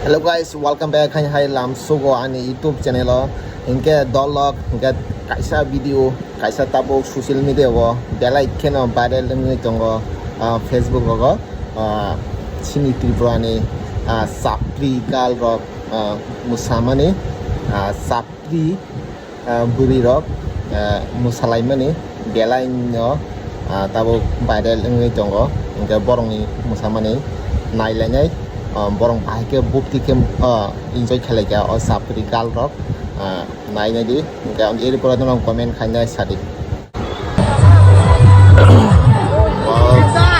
Hello guys, welcome back hai lam sugo ani YouTube channel o inke dolog inke kaisa video kaisa tabo social media o belai keno viral ngi tongo Facebook go sini tribrani sapri gal rok musamani sapri buri rok musalai mani belai no tabo viral ngi tongo inke borongi musamani nailanai borong bahike bukti ke enjoy khalaika o sapri gal rok naina di ga on eri pora don comment khaina sadi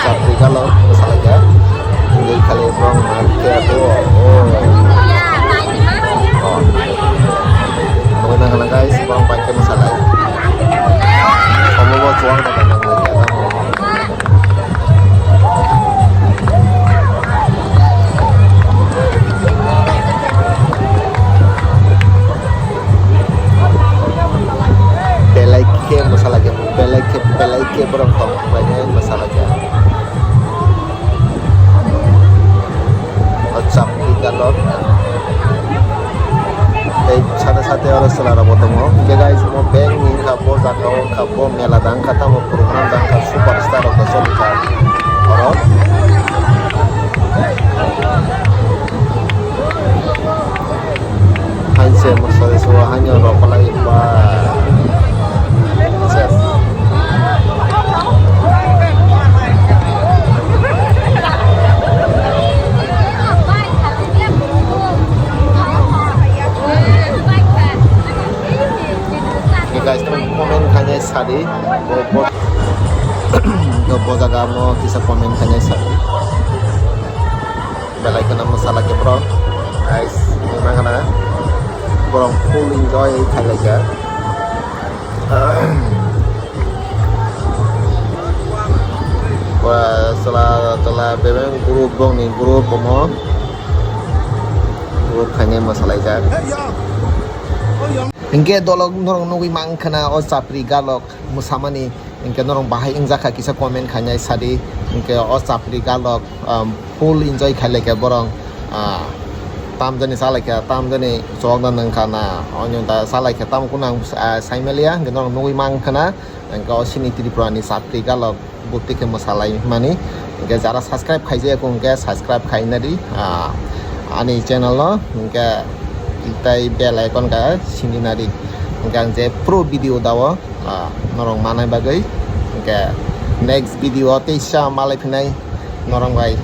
sapri gal rok salaga ei khale borong marke to oh na guys borong pakai masalah omo chuang da nang belai ke berang tong banyak masalah ya. Acap di galon. Sate orang selera botomo. Oke guys, mau bank ni kapo zakau kapo meladang kata mau program dan superstar atau solita. Orang. Hanya masalah semua hanya orang pelai guys, komen kanya sadi, bobo jaga mo kisah komen kanya sadi. Belai kena masalah ke bro, guys, memang kena, bro full enjoy kali ya. Wah, setelah memang grup dong nih grup mo, grup kanya masalah ya. Inke dolog norong nungui mangkana o sapri galok musamani inke norong bahai ingjaka kisa komen khanya sadi inke o sapri galok full enjoy khale ke borong tam jani salake tam jani jogdan nangkana onyon ta salake tam kunang saimelia inke norong nungui mangkana inke o sini triprani sapri galok bukti ke masalai mani inke jara subscribe khaije ko inke subscribe khainari ani channel no inke itai bell icon ka sini nari engkang je pro video dawa norong manai bagai engka next video te sha malai phnai norong bai